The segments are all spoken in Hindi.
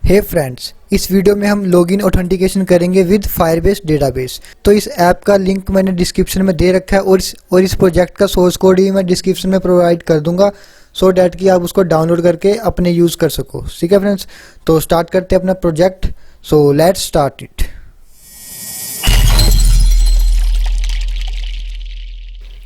हे फ्रेंड्स, इस वीडियो में हम लॉगिन ऑथेंटिकेशन करेंगे विद फायरबेस डेटाबेस। तो इस ऐप का लिंक मैंने डिस्क्रिप्शन में दे रखा है और इस प्रोजेक्ट का सोर्स कोड ही मैं डिस्क्रिप्शन में प्रोवाइड कर दूंगा सो डैट कि आप उसको डाउनलोड करके अपने यूज़ कर सको। ठीक है फ्रेंड्स, तो स्टार्ट करते हैं अपना project. So let's start it.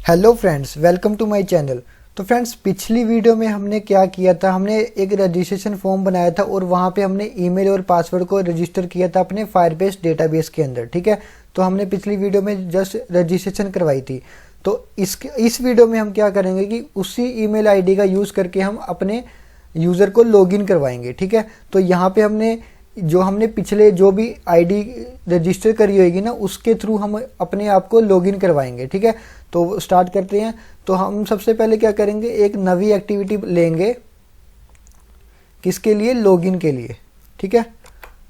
Hello friends, welcome to my channel. तो फ्रेंड्स, पिछली वीडियो में हमने क्या किया था, हमने एक रजिस्ट्रेशन फॉर्म बनाया था और वहाँ पे हमने ईमेल और पासवर्ड को रजिस्टर किया था अपने फायरबेस डेटाबेस के अंदर। ठीक है, तो हमने पिछली वीडियो में जस्ट रजिस्ट्रेशन करवाई थी। तो इस वीडियो में हम क्या करेंगे कि उसी ईमेल आईडी का यूज़ करके हम अपने यूज़र को लॉगिन करवाएंगे। ठीक है, तो यहाँ पे हमने पिछले जो भी आईडी रजिस्टर करी होगी ना, उसके थ्रू हम अपने आप को लॉगिन करवाएंगे। ठीक है, तो स्टार्ट करते हैं। तो हम सबसे पहले क्या करेंगे, एक नवी एक्टिविटी लेंगे। किसके लिए? लॉगिन के लिए। ठीक है,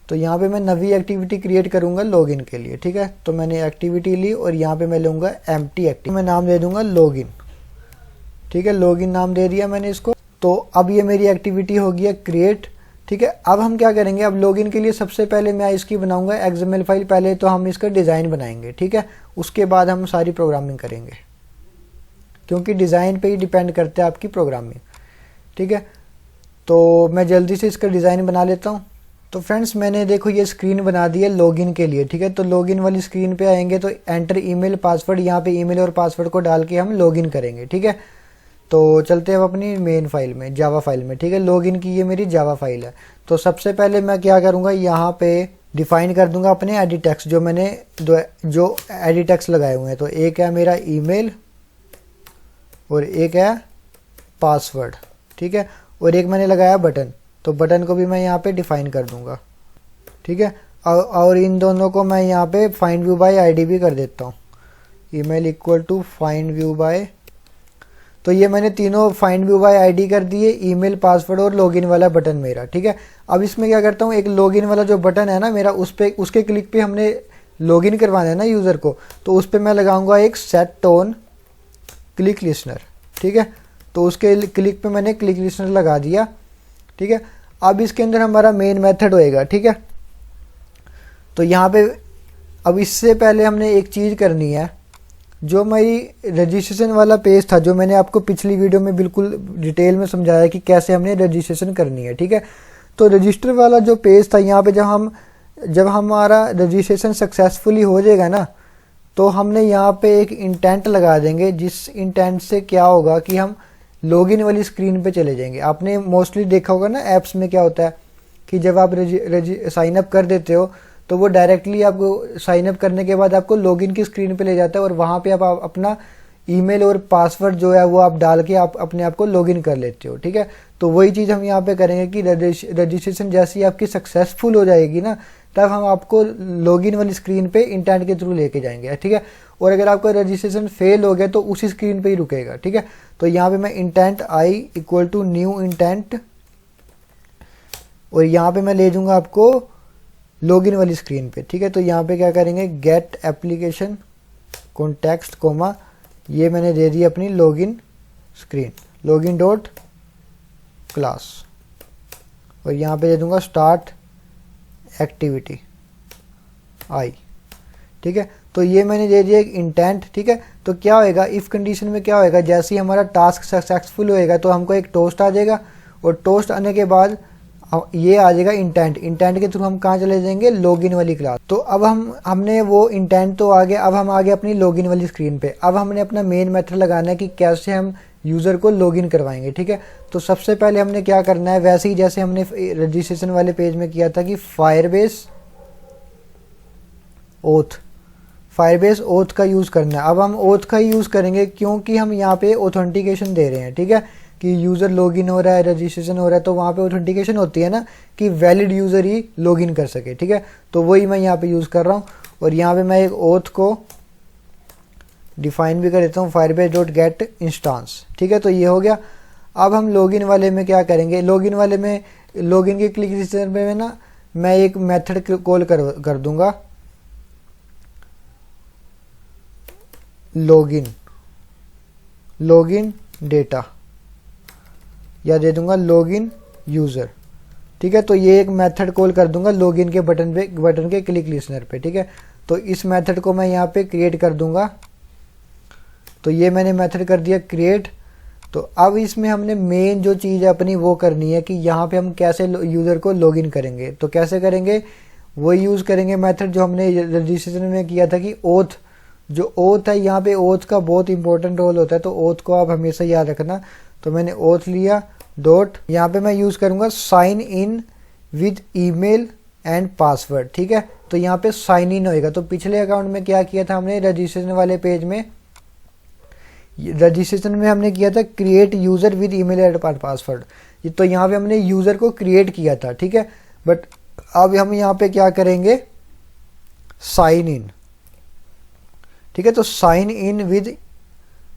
तो यहाँ पे मैं नवी एक्टिविटी क्रिएट करूँगा लॉगिन के लिए। ठीक है, तो मैंने एक्टिविटी ली और यहाँ पे मैं लूँगा एम्प्टी एक्टिविटी। मैं नाम दे दूँगा लॉगिन। ठीक है, लॉगिन नाम दे दिया मैंने इसको। तो अब ये मेरी एक्टिविटी हो गई है क्रिएट। ठीक है, अब हम क्या करेंगे, अब लॉगिन के लिए सबसे पहले मैं इसकी बनाऊंगा XML फाइल। पहले तो हम इसका डिज़ाइन बनाएंगे। ठीक है, उसके बाद हम सारी प्रोग्रामिंग करेंगे, क्योंकि डिज़ाइन पे ही डिपेंड करता है आपकी प्रोग्रामिंग। ठीक है, तो मैं जल्दी से इसका डिज़ाइन बना लेता हूँ। तो फ्रेंड्स, मैंने देखो ये स्क्रीन बना दी है लॉगिन के लिए। ठीक है, तो लॉगिन वाली स्क्रीन पे आएंगे तो एंटर ईमेल पासवर्ड, यहाँ पे ईमेल और पासवर्ड को डाल के हम लॉगिन करेंगे। ठीक है, तो चलते हैं अब अपनी मेन फाइल में, जावा फाइल में। ठीक है, लॉगिन की ये मेरी जावा फाइल है। तो सबसे पहले मैं क्या करूँगा, यहाँ पे डिफाइन कर दूंगा अपने एडिट टेक्स्ट, जो मैंने जो एडिट टेक्स्ट लगाए हुए हैं। तो एक है मेरा ईमेल और एक है पासवर्ड। ठीक है, और एक मैंने लगाया बटन, तो बटन को भी मैं यहाँ पे डिफाइन कर दूंगा। ठीक है, और इन दोनों को मैं यहाँ पे फाइंड व्यू बाय आईडी भी कर देता हूँ। Email equal to find view by, तो ये मैंने तीनों फाइंड व्यू बाय आईडी कर दिए, ईमेल, पासवर्ड और लॉगिन वाला बटन मेरा। ठीक है, अब इसमें क्या करता हूँ, एक लॉगिन वाला जो बटन है ना मेरा, उसके क्लिक पे हमने लॉगिन करवाना है ना यूज़र को, तो उस पर मैं लगाऊंगा एक सेट ऑन क्लिक लिसनर। ठीक है, तो उसके क्लिक पे मैंने क्लिक लिसनर लगा दिया। ठीक है, अब इसके अंदर हमारा मेन मेथड होएगा। ठीक है, तो यहाँ पे अब इससे पहले हमने एक चीज़ करनी है, जो मेरी रजिस्ट्रेशन वाला पेज था, जो मैंने आपको पिछली वीडियो में बिल्कुल डिटेल में समझाया कि कैसे हमने रजिस्ट्रेशन करनी है। ठीक है, तो रजिस्टर वाला जो पेज था, यहाँ पे जब हमारा रजिस्ट्रेशन सक्सेसफुली हो जाएगा ना, तो हमने यहाँ पे एक इंटेंट लगा देंगे, जिस इंटेंट से क्या होगा कि हम लॉगिन वाली स्क्रीन पे चले जाएंगे। आपने मोस्टली देखा होगा ना, ऐप्स में क्या होता है कि जब आप साइन अप कर देते हो तो वो डायरेक्टली आपको साइन अप करने के बाद आपको लॉगिन की स्क्रीन पे ले जाता है और वहाँ पे आप अपना ईमेल और पासवर्ड जो है वो आप डाल के आप अपने आप को लॉगिन कर लेते हो। ठीक है, तो वही चीज़ हम यहाँ पे करेंगे कि रजिस्ट्रेशन जैसी आपकी सक्सेसफुल हो जाएगी ना, तब हम आपको लॉगिन वाली स्क्रीन पे इंटेंट के थ्रू लेके जाएंगे। ठीक है, और अगर आपका रजिस्ट्रेशन फेल हो गया तो उसी स्क्रीन पे ही रुकेगा। ठीक है, तो यहाँ पे मैं intent I equal to new intent, और यहाँ पे मैं ले जाऊंगा आपको लॉगिन वाली स्क्रीन पे। ठीक है, तो यहाँ पे क्या करेंगे, गेट एप्लीकेशन कॉन्टेक्स्ट कोमा, ये मैंने दे दी अपनी login screen, login dot class, और यहाँ पे दे दूंगा स्टार्ट एक्टिविटी आई। ठीक है, तो ये मैंने दे दिया एक इंटेंट। ठीक है, तो क्या होएगा, इफ कंडीशन में क्या होएगा, जैसे ही हमारा टास्क सक्सेसफुल होएगा तो हमको एक टोस्ट आ जाएगा, और टोस्ट आने के बाद ये आ जाएगा इंटेंट के थ्रू हम कहाँ चले जाएंगे, लॉगिन वाली क्लास। तो अब हमने वो इंटेंट तो आ गया, अब हम आ गए अपनी लॉगिन वाली स्क्रीन पे। अब हमने अपना मेन मेथड लगाना है कि कैसे हम यूज़र को लॉगिन करवाएंगे। ठीक है, तो सबसे पहले हमने क्या करना है, वैसे ही जैसे हमने रजिस्ट्रेशन वाले पेज में किया था कि फायरबेस ओथ का यूज़ करना है। अब हम ओथ का ही यूज़ करेंगे, क्योंकि हम यहाँ पे ऑथेंटिकेशन दे रहे हैं। ठीक है, कि यूज़र लॉगिन हो रहा है, रजिस्ट्रेशन हो रहा है, तो वहाँ पे ऑथेंटिकेशन होती है ना, कि वैलिड यूज़र ही लॉगिन कर सके। ठीक है, तो वही मैं यहाँ पे यूज़ कर रहा हूँ, और यहाँ पे मैं एक ओथ को डिफाइन भी कर देता हूँ, फायरबेस डॉट गेट इंस्टांस। ठीक है, तो ये हो गया। अब हम लॉगिन वाले में क्या करेंगे, लॉगिन वाले में लॉगिन के क्लिक लिस्टर में ना मैं एक मेथड कॉल कर दूंगा, लॉगिन डेटा, या दे दूंगा लॉगिन यूज़र। ठीक है। तो ये एक मेथड कॉल कर दूंगा लॉगिन के बटन के क्लिक लिसनर पे, ठीक है। तो इस मेथड को मैं यहाँ पे क्रिएट कर दूंगा। तो ये मैंने मेथड कर दिया क्रिएट। तो अब इसमें हमने मेन जो चीज़ है अपनी वो करनी है कि यहाँ पे हम कैसे यूज़र को लॉगिन करेंगे। तो कैसे करेंगे, वो यूज़ करेंगे मेथड जो हमने रजिस्ट्रेशन में किया था कि ओथ, जो ओथ है यहाँ पे ओथ का बहुत इंपॉर्टेंट रोल होता है। तो ओथ को आप हमेशा याद रखना। तो मैंने ओथ लिया डॉट, यहाँ पे मैं यूज़ करूँगा sign in with email and password, ठीक है। तो यहाँ पे साइन इन होएगा। तो पिछले अकाउंट में क्या किया था हमने, रजिस्ट्रेशन वाले पेज में, रजिस्ट्रेशन में हमने किया था create user with email and password. तो यहाँ पे हमने यूज़र को क्रिएट किया था, ठीक है। बट अब हम यहाँ पे क्या करेंगे, साइन इन, ठीक है। तो साइन इन विद,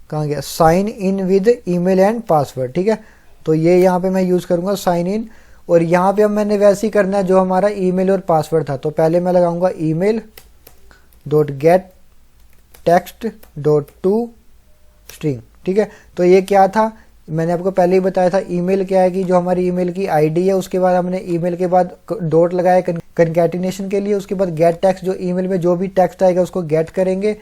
कहाँ गया, sign in with email and password, ठीक है। तो ये यहाँ पे मैं यूज़ करूँगा साइन इन। और यहाँ पे अब मैंने वैसे ही करना है जो हमारा ईमेल और पासवर्ड था। तो पहले मैं लगाऊंगा email dot gate text dot to string, ठीक है। तो ये क्या था, मैंने आपको पहले ही बताया था। ईमेल क्या है कि जो हमारी ईमेल की आईडी है, उसके बाद हमने ईमेल के बाद डॉट लगाया कनकैटिनेशन के लिए। उसके बाद गेट टेक्स्ट, जो ईमेल में जो भी टेक्स्ट आएगा उसको गेट करेंगे।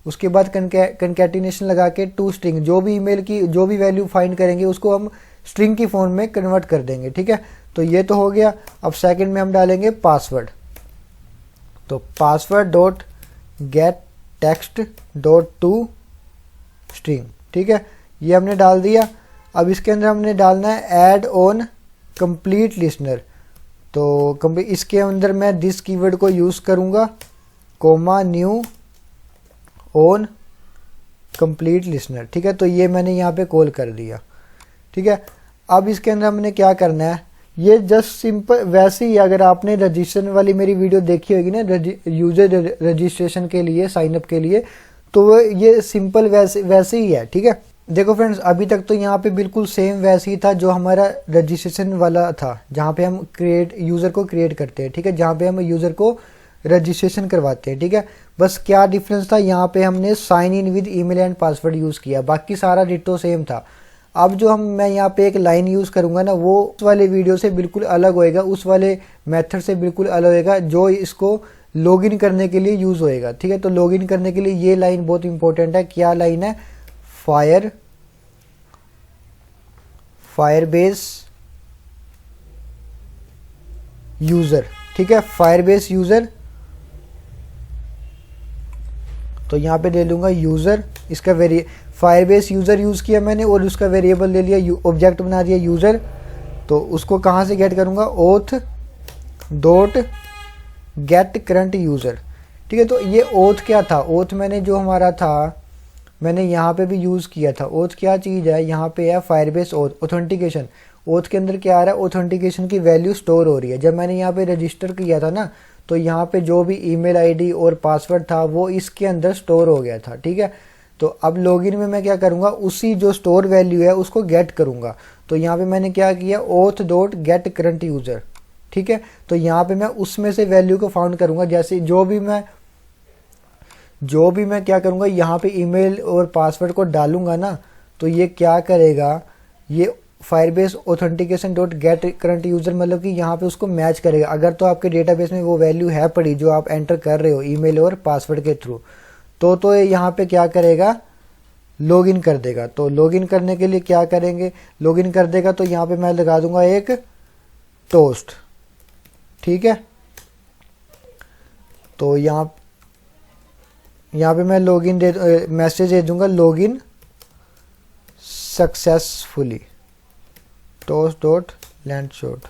उसके बाद कनकैटिनेशन लगा के टू स्ट्रिंग, जो भी ईमेल की जो भी वैल्यू फाइंड करेंगे उसको हम स्ट्रिंग की फॉर्म में कन्वर्ट कर देंगे, ठीक है। तो ये तो हो गया। अब सेकंड में हम डालेंगे पासवर्ड। तो password dot gate text dot to string, ठीक है। ये हमने डाल दिया। अब इसके अंदर हमने डालना है ऐड ऑन कंप्लीट लिसनर। तो इसके अंदर मैं दिस कीवर्ड को यूज़ करूँगा, comma new on complete listener, ठीक है। तो ये मैंने यहाँ पे कॉल कर दिया, ठीक है। अब इसके अंदर हमने क्या करना है, ये जस्ट सिंपल वैसे ही, अगर आपने रजिस्ट्रेशन वाली मेरी वीडियो देखी होगी ना, यूजर रजिस्ट्रेशन के लिए, साइनअप के लिए, तो ये सिंपल वैसे ही है, ठीक है। देखो फ्रेंड्स, अभी तक तो यहाँ पे बिल्कुल सेम वैसे ही था जो हमारा रजिस्ट्रेशन वाला था, जहाँ पे हम यूज़र को क्रिएट करते हैं, ठीक है, जहाँ पे हम यूज़र को रजिस्ट्रेशन करवाते हैं, ठीक है। बस क्या डिफरेंस था, यहाँ पे हमने sign in with email and password use किया, बाकी सारा डिटो सेम था। अब जो मैं यहाँ पे एक लाइन यूज़ करूँगा ना, वो उस वाले वीडियो से बिल्कुल अलग होएगा, उस वाले मेथड से बिल्कुल अलग होएगा जो इसको लॉगिन करने के लिए यूज़ होएगा, ठीक है। तो लॉगिन करने के लिए ये लाइन बहुत इंपॉर्टेंट है। क्या लाइन है, फायरबेस यूज़र, ठीक है, फायरबेस यूज़र। तो यहाँ पे ले लूँगा यूज़र, इसका फायरबेस यूज़र यूज़ किया मैंने और उसका वेरिएबल ले लिया, ऑब्जेक्ट बना दिया यूज़र। तो उसको कहाँ से गेट करूँगा, oath dot gate current user, ठीक है। तो ये ओथ क्या था, ओथ मैंने जो हमारा था मैंने यहाँ पे भी यूज़ किया था। ओथ क्या चीज़ है, यहाँ पे है फायरबेस ओथ, ऑथेंटिकेशन। ओथ के अंदर क्या आ रहा है, ऑथेंटिकेशन की वैल्यू स्टोर हो रही है। जब मैंने यहाँ पे रजिस्टर किया था ना, तो यहाँ पे जो भी ईमेल आईडी और पासवर्ड था वो इसके अंदर स्टोर हो गया था, ठीक है। तो अब लॉगिन में मैं क्या करूँगा, उसी जो स्टोर वैल्यू है उसको गेट करूँगा। तो यहाँ पे मैंने क्या किया, oath dot gate current user, ठीक है। तो यहाँ पे मैं उसमें से वैल्यू को फाउंड करूँगा। जैसे जो भी मैं क्या करूँगा, यहाँ पे ईमेल और पासवर्ड को डालूंगा ना, तो ये क्या करेगा, ये Firebase authentication dot gate current user, मतलब कि यहाँ पे उसको मैच करेगा। अगर तो आपके डेटाबेस में वो वैल्यू है पड़ी जो आप एंटर कर रहे हो ईमेल और पासवर्ड के थ्रू, तो यहाँ पे क्या करेगा, लॉगिन कर देगा। तो लॉगिन करने के लिए क्या करेंगे, लॉगिन कर देगा तो यहाँ पे मैं लगा दूंगा एक टोस्ट, ठीक है। तो यहाँ पे मैं मैसेज दे दूंगा, login successfully toast dot land shot,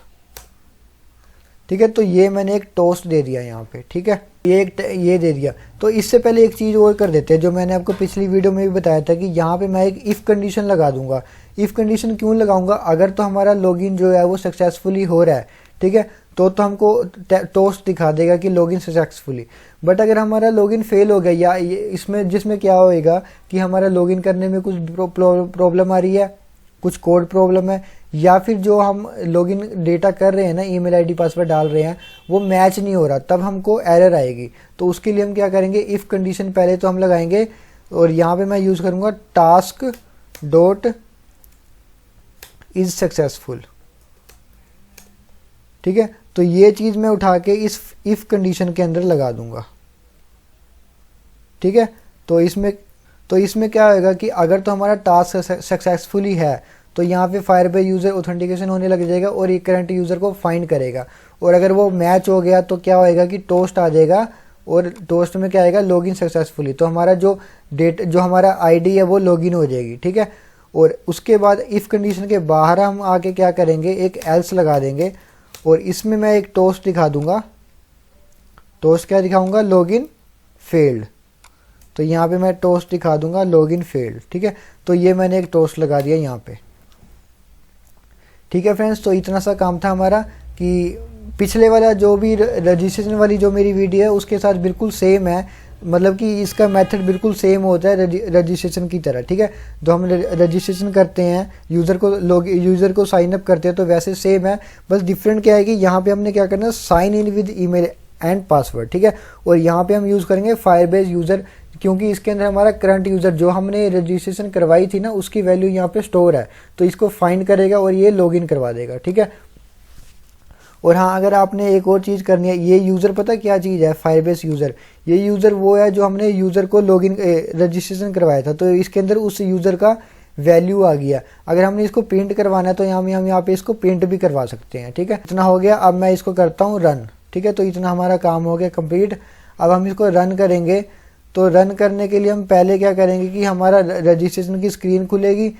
ठीक है। तो ये मैंने एक टोस्ट दे दिया यहाँ पे, ठीक है, ये दे दिया। तो इससे पहले एक चीज़ और कर देते हैं जो मैंने आपको पिछली वीडियो में भी बताया था कि यहाँ पे मैं एक इफ़ कंडीशन लगा दूंगा। इफ़ कंडीशन क्यों लगाऊंगा, अगर तो हमारा लॉगिन जो है वो सक्सेसफुली हो रहा है, ठीक है, तो हमको टोस्ट दिखा देगा कि लॉगिन सक्सेसफुली। बट अगर हमारा लॉगिन फेल हो गया या इसमें जिसमें क्या होएगा कि हमारा लॉगिन करने में कुछ प्रॉब्लम आ रही है, कुछ कोड प्रॉब्लम है, या फिर जो हम लॉगिन डेटा कर रहे हैं ना, ईमेल आईडी पासवर्ड डाल रहे हैं, वो मैच नहीं हो रहा, तब हमको एरर आएगी। तो उसके लिए हम क्या करेंगे, इफ़ कंडीशन पहले तो हम लगाएंगे और यहाँ पे मैं यूज़ करूँगा टास्क डॉट इज सक्सेसफुल, ठीक है। तो ये चीज़ मैं उठा के इस इफ़ कंडीशन के अंदर लगा दूंगा, ठीक है। तो इसमें क्या होगा कि अगर तो हमारा टास्क सक्सेसफुली है तो यहाँ पे फायरबेस यूज़र ऑथेंटिकेशन होने लग जाएगा और ये करंट यूज़र को फाइंड करेगा, और अगर वो मैच हो गया तो क्या होएगा कि टोस्ट आ जाएगा, और टोस्ट में क्या आएगा, लॉगिन सक्सेसफुली। तो हमारा जो हमारा आईडी है वो लॉगिन हो जाएगी, ठीक है। और उसके बाद इफ़ कंडीशन के बाहर हम आके क्या करेंगे, एक एल्स लगा देंगे, और इसमें मैं एक टोस्ट दिखा दूंगा। टोस्ट क्या दिखाऊंगा, लॉगिन फेल्ड। तो यहाँ पे मैं टोस्ट दिखा दूंगा, लॉगिन फेल्ड, ठीक है। तो ये मैंने एक टोस्ट लगा दिया यहाँ पे, ठीक है फ्रेंड्स। तो इतना सा काम था हमारा कि पिछले वाला जो भी रजिस्ट्रेशन वाली जो मेरी वीडियो है उसके साथ बिल्कुल सेम है, मतलब कि इसका मेथड बिल्कुल सेम होता है रजिस्ट्रेशन की तरह, ठीक है। जो हम रजिस्ट्रेशन करते हैं, यूज़र को साइन अप करते हैं, तो वैसे सेम है। बस डिफरेंट क्या है कि यहाँ पे हमने क्या करना है, sign in with email and password, ठीक है। और यहाँ पे हम यूज़ करेंगे फायरबेस यूज़र, क्योंकि इसके अंदर हमारा करंट यूज़र जो हमने रजिस्ट्रेशन करवाई थी ना उसकी वैल्यू यहाँ पे स्टोर है, तो इसको फाइंड करेगा और ये लॉगिन करवा देगा, ठीक है। और हाँ, अगर आपने एक और चीज़ करनी है, ये यूज़र पता क्या चीज़ है, फायरबेस यूज़र, ये यूज़र वो है जो हमने यूज़र को लॉगिन रजिस्ट्रेशन करवाया था, तो इसके अंदर उस यूज़र का वैल्यू आ गया। अगर हमने इसको प्रिंट करवाना है तो हम यहाँ पे इसको प्रिंट भी करवा सकते हैं, ठीक है। इतना हो गया। अब मैं इसको करता हूँ रन, ठीक है। तो इतना हमारा काम हो गया कंप्लीट। अब हम इसको रन करेंगे। तो रन करने के लिए हम पहले क्या करेंगे कि हमारा रजिस्ट्रेशन की स्क्रीन खुलेगी,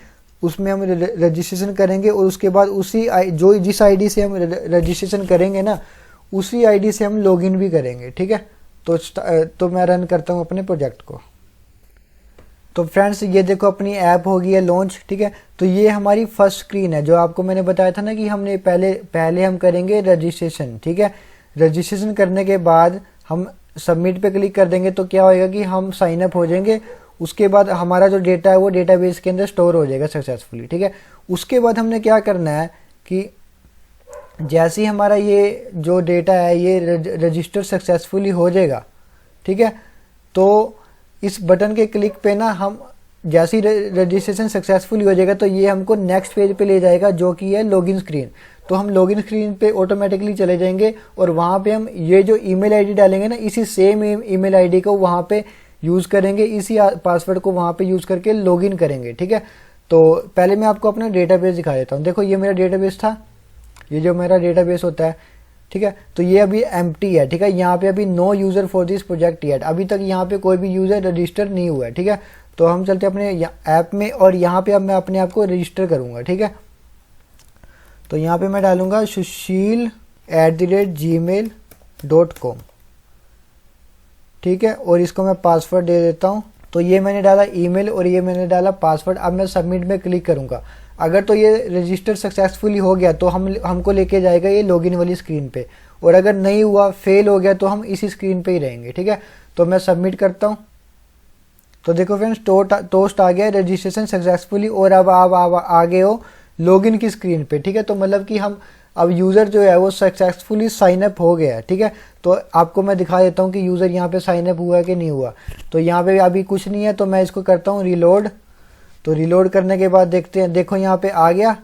उसमें हम रजिस्ट्रेशन करेंगे, और उसके बाद जिस आईडी से हम रजिस्ट्रेशन करेंगे ना उसी आईडी से हम लॉगिन भी करेंगे, ठीक है। तो मैं रन करता हूँ अपने प्रोजेक्ट को। तो फ्रेंड्स ये देखो अपनी ऐप हो गई है लॉन्च, ठीक है। तो ये हमारी फर्स्ट स्क्रीन है, जो आपको मैंने बताया था ना कि हमने पहले हम करेंगे रजिस्ट्रेशन, ठीक है। रजिस्ट्रेशन करने के बाद हम सबमिट पे क्लिक कर देंगे तो क्या होएगा कि हम साइन अप हो जाएंगे। उसके बाद हमारा जो डेटा है वो डेटाबेस के अंदर स्टोर हो जाएगा सक्सेसफुली, ठीक है। उसके बाद हमने क्या करना है कि जैसे ही हमारा ये जो डेटा है ये रजिस्टर सक्सेसफुली हो जाएगा, ठीक है। तो इस बटन के क्लिक पे ना हम जैसे ही रजिस्ट्रेशन सक्सेसफुली हो जाएगा तो ये हमको नेक्स्ट पेज पे ले जाएगा, जो कि है लॉगिन स्क्रीन। तो हम लॉगिन स्क्रीन पे ऑटोमेटिकली चले जाएंगे, और वहाँ पे हम ये जो ईमेल आईडी डालेंगे ना, इसी सेम ईमेल आईडी को वहाँ पे यूज़ करेंगे, इसी पासवर्ड को वहाँ पे यूज़ करके लॉगिन करेंगे, ठीक है। तो पहले मैं आपको अपना डेटाबेस दिखा देता हूँ। देखो ये मेरा डेटाबेस था, ये जो मेरा डेटाबेस होता है, ठीक है। तो ये अभी एम्प्टी है, ठीक है। यहाँ पे अभी no user for this project yet, अभी तक यहाँ पे कोई भी यूज़र रजिस्टर नहीं हुआ है, ठीक है। तो हम चलते अपने ऐप में, और यहाँ पे अब मैं अपने आप को रजिस्टर करूँगा, ठीक है। तो यहाँ पे मैं डालूंगा sushil@gmail.com, ठीक है। और इसको मैं पासवर्ड दे देता हूँ। तो ये मैंने डाला ईमेल और ये मैंने डाला पासवर्ड। अब मैं सबमिट में क्लिक करूँगा। अगर तो ये रजिस्टर सक्सेसफुली हो गया तो हमको लेके जाएगा ये लॉगिन वाली स्क्रीन पे, और अगर नहीं हुआ, फेल हो गया, तो हम इसी स्क्रीन पे ही रहेंगे, ठीक है। तो मैं सबमिट करता हूँ। तो देखो फ्रेंड्स टोस्ट आ गया रजिस्ट्रेशन सक्सेसफुली, और अब आप आ गए हो लॉगिन की स्क्रीन पे, ठीक है। तो मतलब कि हम अब यूज़र जो है वो सक्सेसफुली साइन अप हो गया है, ठीक है। तो आपको मैं दिखा देता हूँ कि यूज़र यहाँ पे साइन अप हुआ है कि नहीं हुआ। तो यहाँ पे अभी कुछ नहीं है, तो मैं इसको करता हूँ रिलोड। तो रिलोड करने के बाद देखते हैं, देखो यहाँ पे आ गया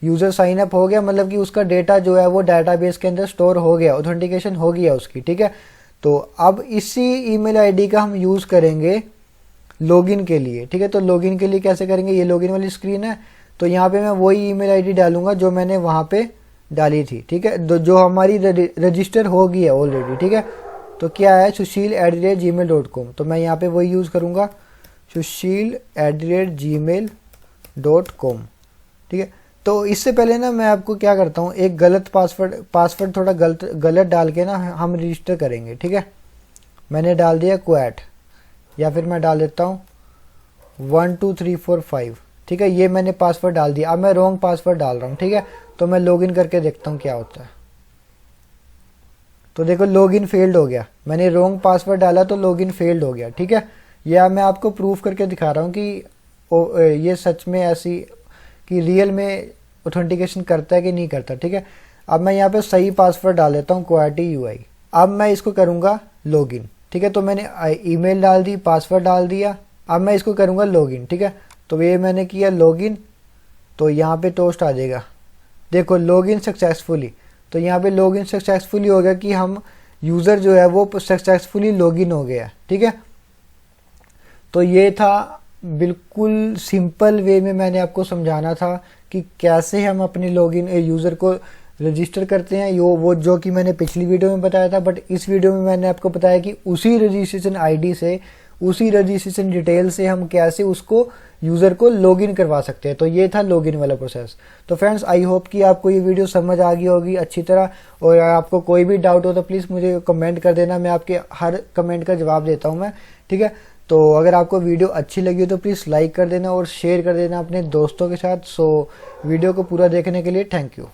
यूज़र साइन अप हो गया, मतलब कि उसका डेटा जो है वो डाटाबेस के अंदर स्टोर हो गया, ऑथेंटिकेशन हो गया उसकी, ठीक है। तो अब इसी ईमेल आईडी का हम यूज़ करेंगे लॉगिन के लिए, ठीक है। तो लॉगिन के लिए कैसे करेंगे, ये लॉगिन वाली स्क्रीन है। तो यहाँ पे मैं वही ईमेल आईडी डालूंगा जो मैंने वहाँ पे डाली थी, ठीक है, जो हमारी रजिस्टर हो गई है ऑलरेडी, ठीक है। तो क्या है, sushil@gmail.com। तो मैं यहाँ पे वही यूज़ करूँगा, sushil@gmail.com, ठीक है। तो इससे पहले ना मैं आपको क्या करता हूँ, एक गलत पासवर्ड थोड़ा गलत डाल के ना हम रजिस्टर करेंगे, ठीक है। मैंने डाल दिया क्वैट, या फिर मैं डाल देता हूँ 12345, ठीक है। ये मैंने पासवर्ड डाल दिया। अब मैं रॉन्ग पासवर्ड डाल रहा हूँ, ठीक है। तो मैं लॉगिन करके देखता हूँ क्या होता है। तो देखो लॉगिन फेल्ड हो गया, मैंने रॉन्ग पासवर्ड डाला तो लॉगिन फेल्ड हो गया, ठीक है। यह मैं आपको प्रूफ करके दिखा रहा हूँ कि ये सच में ऐसी कि रियल में ऑथेंटिकेशन करता है कि नहीं करता, ठीक है। अब मैं यहाँ पे सही पासवर्ड डाल देता हूँ, क्वाटी UI। अब मैं इसको करूँगा लॉगिन, ठीक है। तो मैंने ईमेल डाल दी, पासवर्ड डाल दिया। अब मैं इसको करूँगा लॉगिन, ठीक है। तो ये मैंने किया लॉगिन। तो यहाँ पे टोस्ट आ जाएगा, देखो लॉगिन सक्सेसफुली। तो यहाँ पे लॉगिन सक्सेसफुली हो गया कि हम यूज़र जो है वो सक्सेसफुली लॉगिन हो गया। ठीक है, तो ये था बिल्कुल सिंपल वे में मैंने आपको समझाना था कि कैसे हम अपने लॉगिन यूज़र को रजिस्टर करते हैं। वो जो कि मैंने पिछली वीडियो में बताया था, बट इस वीडियो में मैंने आपको बताया कि उसी रजिस्ट्रेशन आईडी से, उसी रजिस्ट्रेशन डिटेल से हम कैसे उसको यूज़र को लॉगिन करवा सकते हैं। तो ये था लॉगिन वाला प्रोसेस। तो फ्रेंड्स, आई होप कि आपको ये वीडियो समझ आ गई होगी अच्छी तरह, और आपको कोई भी डाउट हो तो प्लीज़ मुझे कमेंट कर देना, मैं आपके हर कमेंट का जवाब देता हूँ मैं। ठीक है, तो अगर आपको वीडियो अच्छी लगी हो तो प्लीज़ लाइक कर देना और शेयर कर देना अपने दोस्तों के साथ। सो वीडियो को पूरा देखने के लिए थैंक यू।